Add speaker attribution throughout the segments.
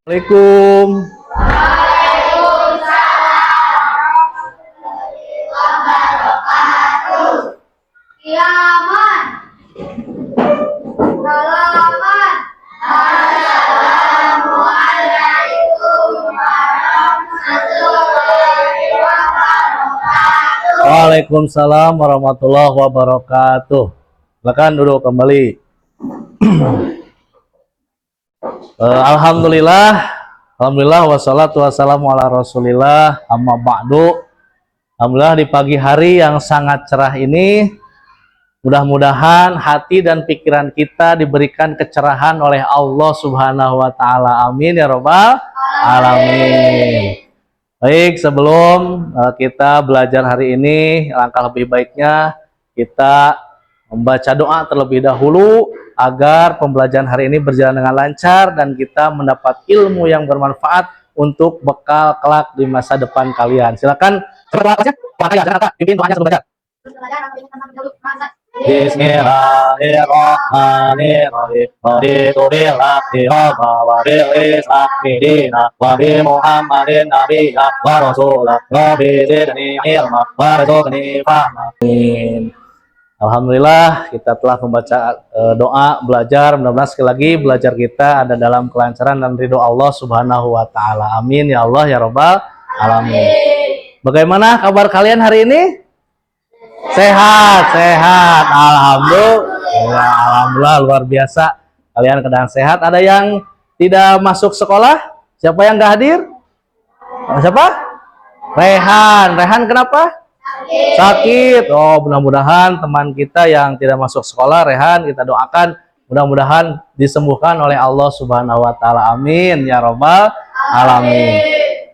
Speaker 1: Assalamualaikum.
Speaker 2: Kiaman, halaman, assalamualaikum warahmatullahi wabarakatuh.
Speaker 1: Waalaikumsalam warahmatullahi wabarakatuh. Silakan duduk kembali. Alhamdulillah wassalatu wassalamu ala rasulillah amma ba'du. Alhamdulillah di pagi hari yang sangat cerah ini, mudah-mudahan hati dan pikiran kita diberikan kecerahan oleh Allah Subhanahu wa taala. Amin ya rabbal alamin. Baik, sebelum kita belajar hari ini, langkah lebih baiknya kita membaca doa terlebih dahulu agar pembelajaran hari ini berjalan dengan lancar dan kita mendapat ilmu yang bermanfaat untuk bekal kelak di masa depan kalian. Silakan pimpin doanya sebelum belajar. Bismillahirrahmanirrahim. Raditu billahi rabba wa bil islam dina wa bi Muhammadin nabiyya wa rasulah wa bi zidni ilma wa rizqni fahma. Amin. Alhamdulillah kita telah membaca doa belajar. Mudah-mudahan sekali lagi belajar kita ada dalam kelancaran dan ridho Allah Subhanahu wa taala. Amin ya Allah ya rabbal alamin. Bagaimana kabar kalian hari ini? Sehat. Alhamdulillah luar biasa. Kalian sedang sehat. Ada yang tidak masuk sekolah? Siapa yang nggak hadir? Siapa? Rehan kenapa? Sakit. Oh, mudah-mudahan teman kita yang tidak masuk sekolah, Rehan, kita doakan mudah-mudahan disembuhkan oleh Allah Subhanahu wa taala. Amin ya rabbal alamin.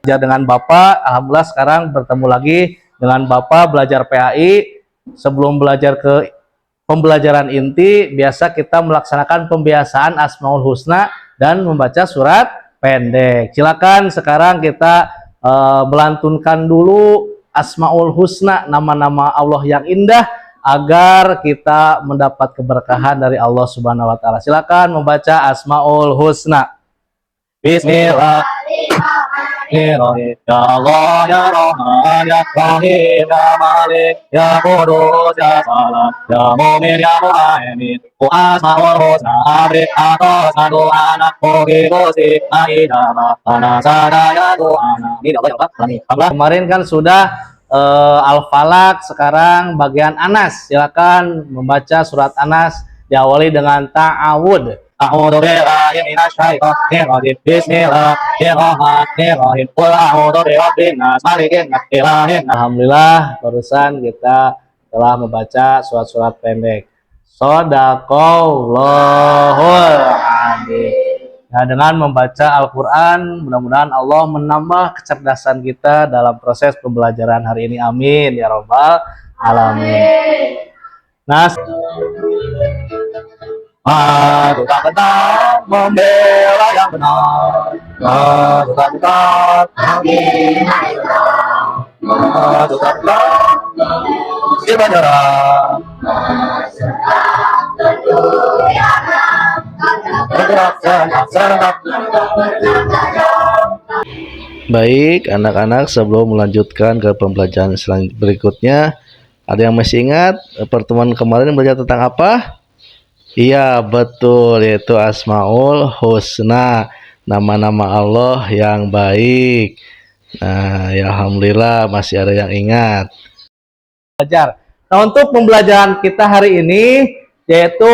Speaker 1: Belajar dengan Bapak, alhamdulillah sekarang bertemu lagi dengan Bapak belajar PAI. Sebelum belajar ke pembelajaran inti, biasa kita melaksanakan pembiasaan Asmaul Husna dan membaca surat pendek. Silakan sekarang kita melantunkan dulu Asmaul Husna, nama-nama Allah yang indah, agar kita mendapat keberkahan dari Allah Subhanahu wa taala. Silakan membaca Asmaul Husna. Bismillahirrahmanirrahim. Ya Allah ya Rahman ya Rahim ya Malik ya Qudus ya Salam ya Mu'min ya Muhaimin. Asmaul Husna abrik atau satu anak mugi gusti aidama anasada ya Tuhan. Ini Allah ya Allah. Kemarin kan sudah Al-Falaq, sekarang bagian Anas. Silakan membaca surat Anas diawali dengan ta'awud. A'udzu billahi minasyaitonir rajim. Bismillahirrahmanirrahim. Qul a'udzu birabbin nas, malikin nas, ilahin nas. Alhamdulillah barusan kita telah membaca surat-surat pendek. Shadaqallahul adzim. Nah, dengan membaca Al-Quran, mudah-mudahan Allah menambah kecerdasan kita dalam proses pembelajaran hari ini. Amin ya rabbal alamin. Nah, maju tak benar membela yang benar, maju tak benar menghina yang benar, maju tak benar di banjaran bergerak serentak. Baik anak-anak, sebelum melanjutkan ke pembelajaran berikutnya, ada yang masih ingat pertemuan kemarin belajar tentang apa? Iya betul, yaitu Asmaul Husna, nama-nama Allah yang baik. Nah ya alhamdulillah masih ada yang ingat. Belajar. Nah, untuk pembelajaran kita hari ini, yaitu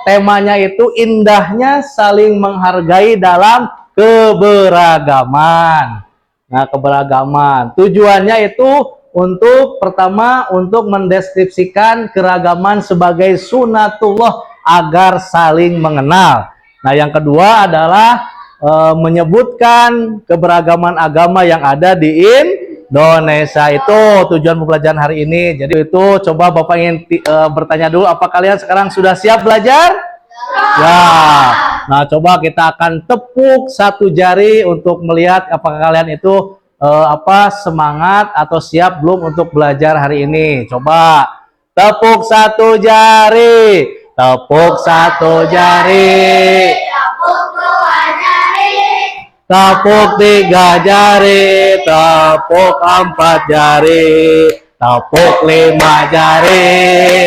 Speaker 1: temanya itu indahnya saling menghargai dalam keberagaman. Nah, keberagaman tujuannya itu untuk pertama untuk mendeskripsikan keragaman sebagai sunatullah agar saling mengenal. Nah, yang kedua adalah menyebutkan keberagaman agama yang ada di Indonesia. Itu tujuan pembelajaran hari ini. Jadi itu coba Bapak ingin bertanya dulu, apa kalian sekarang sudah siap belajar? Ya. Nah, coba kita akan tepuk satu jari untuk melihat apakah kalian itu semangat atau siap belum untuk belajar hari ini. Coba tepuk satu jari. Tepuk satu jari.
Speaker 2: Tepuk dua jari.
Speaker 1: tepuk 3 jari, tepuk 4 jari, tepuk 5 jari,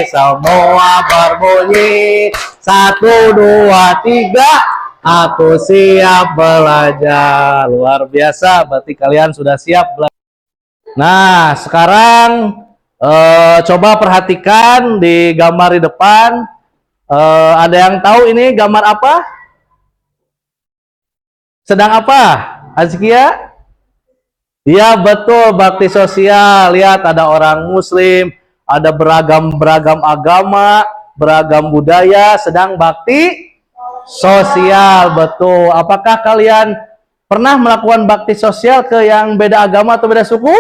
Speaker 1: semua berbunyi. 1, 2, 3, aku siap belajar. Luar biasa, berarti kalian sudah siap belajar. Nah, sekarang coba perhatikan di gambar di depan. Ada yang tahu ini gambar apa? Sedang apa? Azkia? Iya betul, bakti sosial. Lihat ada orang muslim, ada beragam agama, beragam budaya, sedang bakti sosial. Betul. Apakah kalian pernah melakukan bakti sosial ke yang beda agama atau beda suku?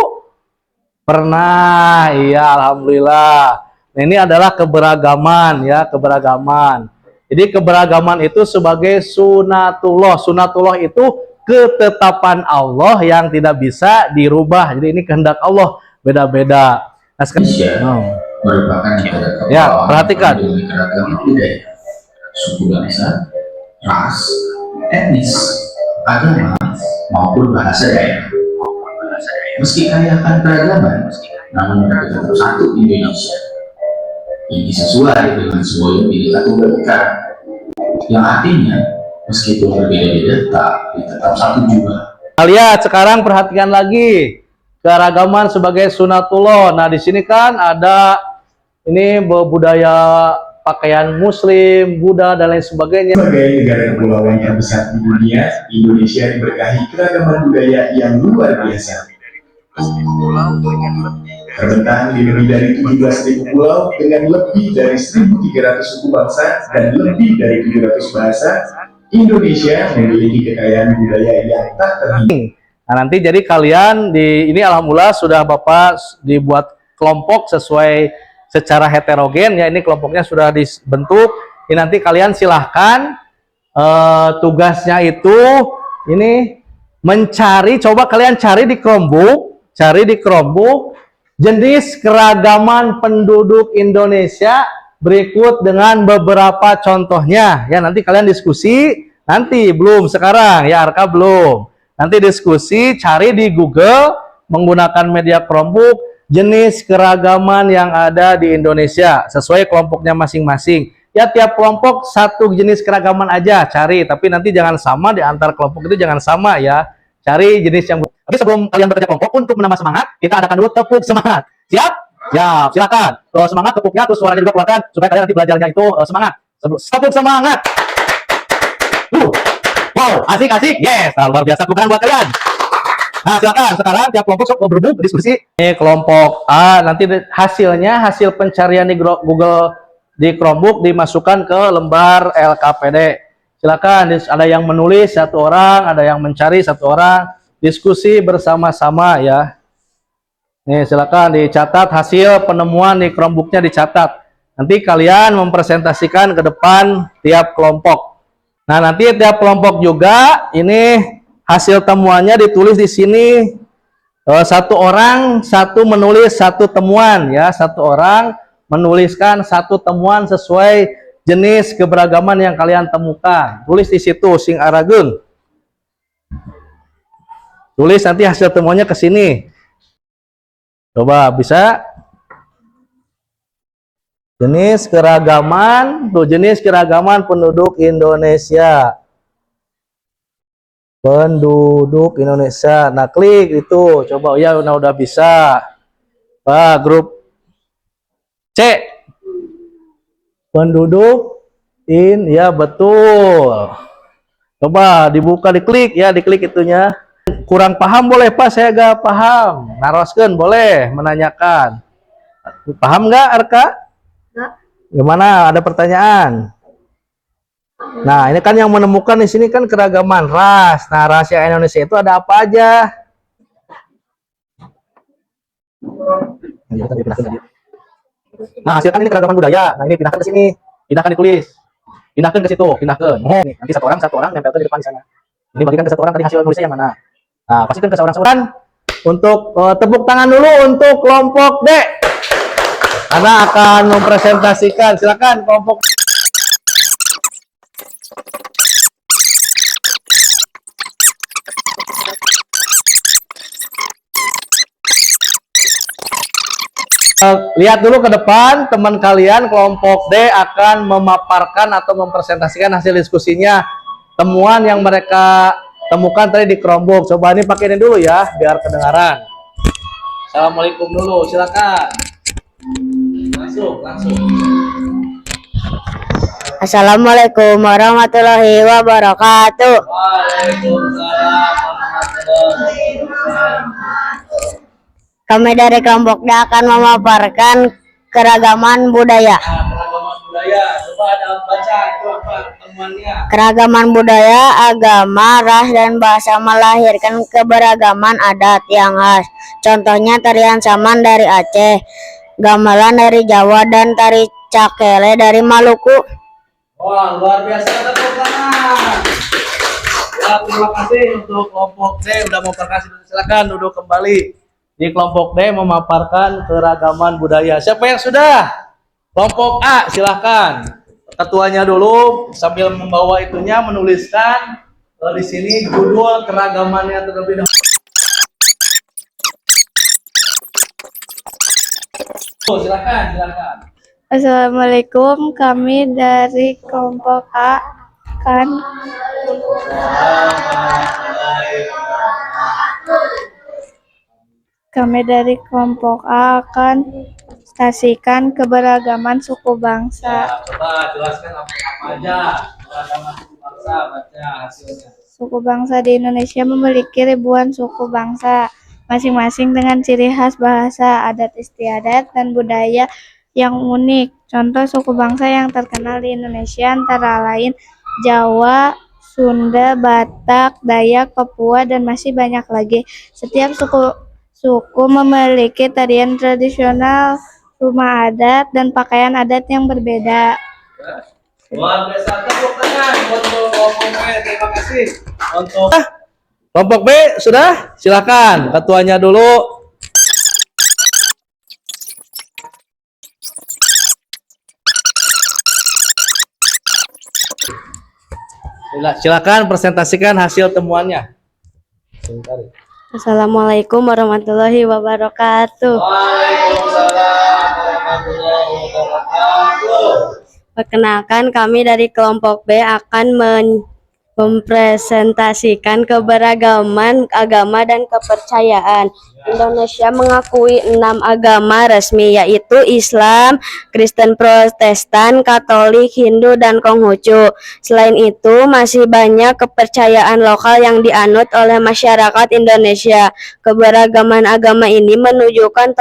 Speaker 1: Pernah. Iya, alhamdulillah. Nah, ini adalah keberagaman ya, keberagaman. Jadi keberagaman itu sebagai sunatullah. Sunatullah itu ketetapan Allah yang tidak bisa dirubah. Jadi ini kehendak Allah, beda-beda. Nah,
Speaker 3: Indonesia merupakan negara
Speaker 1: ya,
Speaker 3: kepulauan
Speaker 1: perhatikan.
Speaker 3: dengan keragaman budaya, suku bangsa, ras, etnis, agama, maupun bahasa daerah. Meski kaya akan keragaman, namun mereka tetap satu Indonesia. Ini sesuai dengan sebuah yang pilihan mereka, yang artinya meskipun berbeda-beda, tapi tetap satu juga.
Speaker 1: Lihat sekarang, perhatikan lagi keragaman sebagai sunatullah. Nah, di sini kan ada ini budaya pakaian muslim, Buddha dan lain sebagainya.
Speaker 4: Sebagai negara kepulauan terbesar di dunia, Indonesia diberkahi keragaman budaya yang luar biasa. Terbentang di lebih dari 17.000 pulau dengan lebih dari 1.300 suku bangsa dan lebih dari 700 bahasa, Indonesia memiliki kekayaan budaya yang tak terhingga.
Speaker 1: Nah, nanti jadi kalian ini alhamdulillah sudah Bapak dibuat kelompok sesuai secara heterogen ya. Ini kelompoknya sudah dibentuk. Ini nanti kalian silahkan tugasnya itu ini mencari, coba kalian cari di Chromebook jenis keragaman penduduk Indonesia berikut dengan beberapa contohnya ya. Nanti kalian diskusi, nanti belum sekarang ya, Arka belum. Nanti diskusi, cari di Google menggunakan media Chromebook jenis keragaman yang ada di Indonesia sesuai kelompoknya masing-masing. Ya, tiap kelompok satu jenis keragaman aja cari, tapi nanti jangan sama di antar kelompok, itu jangan sama ya. Cari jenis yang. Tapi sebelum kalian bekerja kelompok, untuk menambah semangat, kita adakan dulu tepuk semangat. Siap? Ya, silakan. Kalau semangat tepuknya, terus suaranya juga keluarkan supaya kalian nanti belajarnya itu semangat. Tepuk semangat. Wow, asik. Yes, luar biasa bukan buat kalian. Nah, silakan sekarang tiap kelompok berbuk diskusi. Ini kelompok A, nanti hasil pencarian di Google di Chromebook dimasukkan ke lembar LKPD. Silakan, ada yang menulis satu orang, ada yang mencari satu orang, diskusi bersama-sama ya. Nih, silakan dicatat hasil penemuan di Chromebooknya, dicatat. Nanti kalian mempresentasikan ke depan tiap kelompok. Nah, nanti tiap kelompok juga ini hasil temuannya ditulis di sini. Satu orang menulis satu temuan ya, satu orang menuliskan satu temuan sesuai jenis keberagaman yang kalian temukan. Tulis di situ sing arageun. Tulis nanti hasil temuannya ke sini. Coba bisa jenis keragaman, jenis keragaman penduduk Indonesia. Penduduk Indonesia. Nah, klik itu. Coba ya udah bisa. Grup C. Penduduk ya betul. Coba dibuka, diklik ya, diklik itunya. Kurang paham boleh Pak, saya gak paham. Naroskeun boleh, menanyakan. Paham nggak Arka? Gimana? Ada pertanyaan? Nah, ini kan yang menemukan di sini kan keragaman ras. Nah, rahasia Indonesia itu ada apa aja? Nah, hasilkan ini keragaman budaya. Nah, ini pindahkan ke sini. Pindahkan ditulis. Pindahkan ke situ, pindahkan. Oh, nih, nanti satu orang nempelkan di depan di sana. Ini bagikan ke satu orang tadi hasil nulisnya yang mana. Nah, pastikan ke seorang-seorang. Untuk tepuk tangan dulu untuk kelompok D. Karena akan mempresentasikan. Silakan kelompok. Lihat dulu ke depan, teman kalian kelompok D akan memaparkan atau mempresentasikan hasil diskusinya, temuan yang mereka temukan tadi di Chromebook. Coba ini pakai ini dulu ya, biar kedengaran. Assalamualaikum dulu, silakan. Langsung.
Speaker 5: Assalamualaikum warahmatullahi wabarakatuh.
Speaker 1: Waalaikumsalam warahmatullahi wabarakatuh.
Speaker 5: Kami dari kelompok D akan memaparkan keragaman budaya.
Speaker 1: Keragaman budaya, coba ada baca itu apa temuannya.
Speaker 5: Keragaman budaya, agama, ras, dan bahasa melahirkan keberagaman adat yang khas. Contohnya tarian saman dari Aceh, gamelan dari Jawa, dan tari cakele dari Maluku.
Speaker 1: Wah, luar biasa, tepuk tangan. Ya, terima kasih untuk kelompok D udah mau perkasih. Silakan duduk kembali. Di kelompok D memaparkan keragaman budaya. Siapa yang sudah? Kelompok A, silahkan. Ketuanya dulu sambil membawa itunya menuliskan di sini judul keragamannya terlebih dahulu. Silakan.
Speaker 6: Assalamualaikum, kami dari kelompok A kan akan stasikan keberagaman suku bangsa.
Speaker 1: Coba jelaskan apa aja keragaman suku bangsa, baca hasilnya.
Speaker 6: Suku bangsa di Indonesia memiliki ribuan suku bangsa, masing-masing dengan ciri khas bahasa, adat istiadat, dan budaya yang unik. Contoh suku bangsa yang terkenal di Indonesia antara lain Jawa, Sunda, Batak, Dayak, Papua, dan masih banyak lagi. Setiap suku memiliki tarian tradisional, rumah adat, dan pakaian adat yang berbeda.
Speaker 1: Luar biasa, tepuk tangan untuk kelompok B. Terima kasih. Untuk kelompok B sudah, silakan ketuanya dulu. Silakan presentasikan hasil temuannya.
Speaker 5: Assalamualaikum warahmatullahi wabarakatuh.
Speaker 1: Waalaikumsalam warahmatullahi wabarakatuh.
Speaker 5: Perkenalkan, kami dari kelompok B akan mempresentasikan keberagaman agama dan kepercayaan. Indonesia mengakui 6 agama resmi, yaitu Islam, Kristen, Protestan, Katolik, Hindu, dan Konghucu. Selain itu, masih banyak kepercayaan lokal yang dianut oleh masyarakat Indonesia. Keberagaman agama ini menunjukkan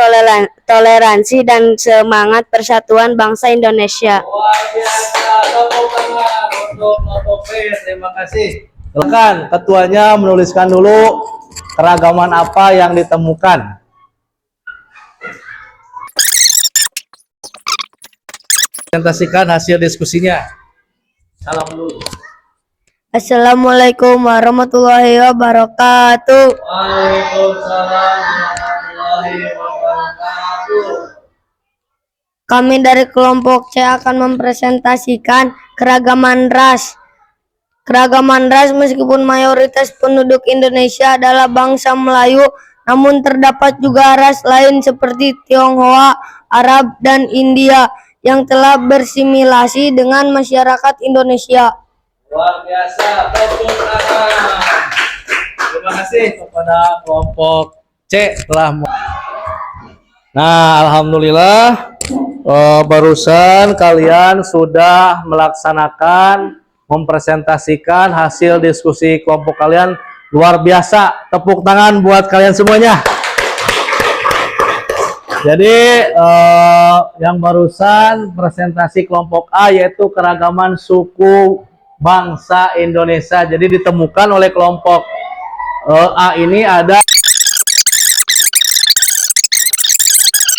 Speaker 5: toleransi dan semangat persatuan bangsa Indonesia.
Speaker 1: Luar biasa, tepuk tangan untuk kelompok B. Terima kasih. Silakan ketuanya menuliskan dulu keragaman apa yang ditemukan. Presentasikan hasil diskusinya. Salam dulu.
Speaker 5: Assalamualaikum warahmatullahi wabarakatuh.
Speaker 1: Waalaikumsalam warahmatullahi wabarakatuh.
Speaker 5: Kami dari kelompok C akan mempresentasikan keragaman ras. Keragaman ras, meskipun mayoritas penduduk Indonesia adalah bangsa Melayu, namun terdapat juga ras lain seperti Tionghoa, Arab, dan India yang telah bersimilasi dengan masyarakat Indonesia.
Speaker 1: Luar biasa, tepuk tangan. Terima kasih kepada kelompok C telah. Nah, alhamdulillah barusan kalian sudah melaksanakan mempresentasikan hasil diskusi kelompok kalian. Luar biasa, tepuk tangan buat kalian semuanya. Jadi yang barusan presentasi kelompok A yaitu keragaman suku bangsa Indonesia. Jadi ditemukan oleh kelompok A ini ada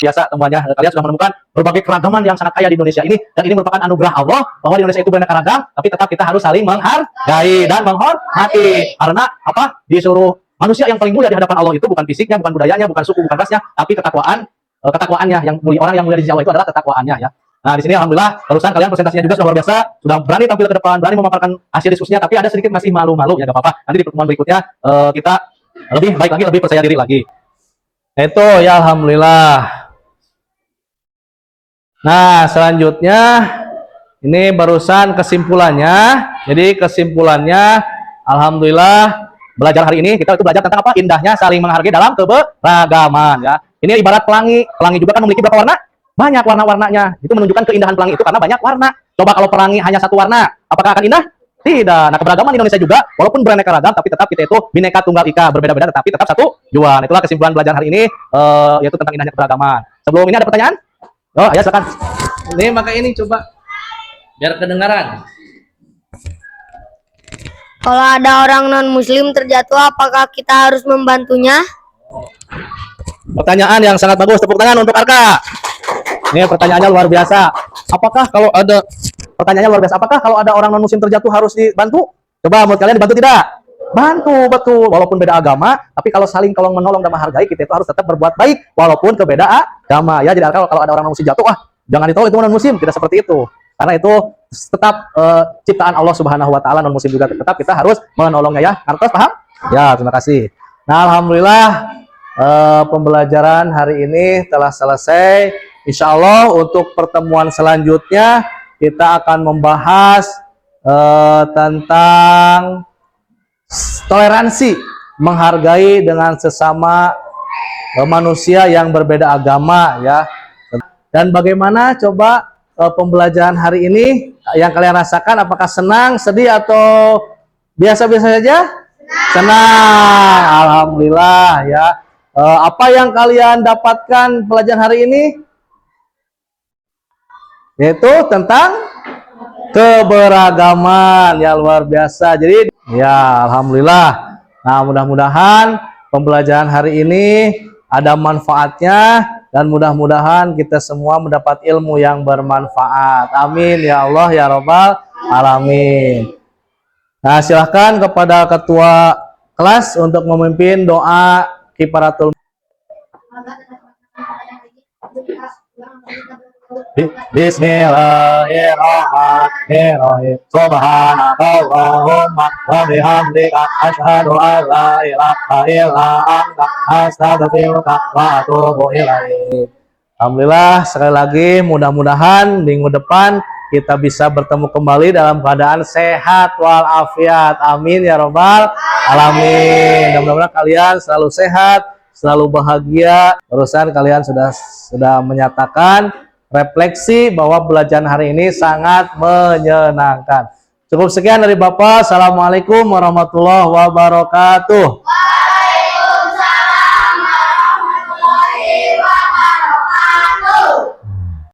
Speaker 1: biasa temuannya. Kalian sudah menemukan berbagai keragaman yang sangat kaya di Indonesia ini, dan ini merupakan anugerah Allah bahwa di Indonesia itu beraneka ragam, tapi tetap kita harus saling menghargai dan menghormati. Karena apa? Disuruh manusia yang paling mulia di hadapan Allah itu bukan fisiknya, bukan budayanya, bukan suku, bukan rasnya, tapi ketakwaannya. Yang mulia, orang yang mulia di Jawa itu adalah ketakwaannya ya. Nah, di sini alhamdulillah barusan kalian presentasinya juga sudah luar biasa, sudah berani tampil ke depan, berani memaparkan hasil diskusinya, tapi ada sedikit masih malu-malu ya, gak apa-apa. Nanti di pertemuan berikutnya kita lebih baik lagi, lebih percaya diri lagi. Itu ya alhamdulillah. Nah, selanjutnya ini barusan kesimpulannya. Jadi kesimpulannya, alhamdulillah belajar hari ini kita itu belajar tentang apa? Indahnya saling menghargai dalam keberagaman ya. Ini ibarat pelangi. Pelangi juga kan memiliki berapa warna? Banyak warna-warnanya. Itu menunjukkan keindahan pelangi itu karena banyak warna. Coba kalau pelangi hanya satu warna, apakah akan indah? Tidak. Nah, keberagaman Indonesia juga walaupun beraneka ragam tapi tetap kita itu Bhinneka Tunggal Ika, berbeda-beda tetapi tetap satu jua. Nah, itulah kesimpulan belajar hari ini yaitu tentang indahnya keberagaman. Sebelum ini ada pertanyaan? Oh, ya silakan. Ini maka ini coba biar kedengaran.
Speaker 5: Kalau ada orang non-muslim terjatuh, apakah kita harus membantunya?
Speaker 1: Pertanyaan yang sangat bagus. Tepuk tangan untuk Arka. Ini pertanyaannya luar biasa. Apakah kalau ada Apakah kalau ada orang non-muslim terjatuh harus dibantu? Coba menurut kalian dibantu tidak? Bantu, betul. Walaupun beda agama, tapi kalau saling tolong menolong dan menghargai, kita itu harus tetap berbuat baik walaupun berbeda agama. Ya, jadi kalau ada orang non-muslim jatuh, jangan ditolong, itu non-muslim. Tidak seperti itu. Karena itu tetap ciptaan Allah Subhanahu wa taala, non-muslim juga tetap kita harus menolongnya ya. Kartos paham? Ya, terima kasih. Nah, alhamdulillah pembelajaran hari ini telah selesai. Insya Allah untuk pertemuan selanjutnya kita akan membahas tentang toleransi, menghargai dengan sesama manusia yang berbeda agama ya. Dan bagaimana coba pembelajaran hari ini yang kalian rasakan, apakah senang, sedih atau biasa-biasa saja? Senang. Alhamdulillah ya. Apa yang kalian dapatkan pelajaran hari ini? Yaitu tentang keberagaman ya, luar biasa. Jadi ya alhamdulillah. Nah, mudah-mudahan pembelajaran hari ini ada manfaatnya dan mudah-mudahan kita semua mendapat ilmu yang bermanfaat. Amin ya Allah ya Rabbal alamin. Nah, silahkan kepada ketua kelas untuk memimpin doa kifaratul. Bismillahirrahmanirrahim. Subhanakallahumma wa bihamdika asyhadu an la ilaha illa anta astaghfiruka wa atubu ilaik. Alhamdulillah, sekali lagi mudah-mudahan minggu depan kita bisa bertemu kembali dalam keadaan sehat walafiat. Amin ya Rabbal alamin. Dan mudah-mudahan kalian selalu sehat, selalu bahagia. Barusan kalian sudah menyatakan refleksi bahwa pelajaran hari ini sangat menyenangkan. Cukup sekian dari Bapak. Assalamualaikum warahmatullahi wabarakatuh.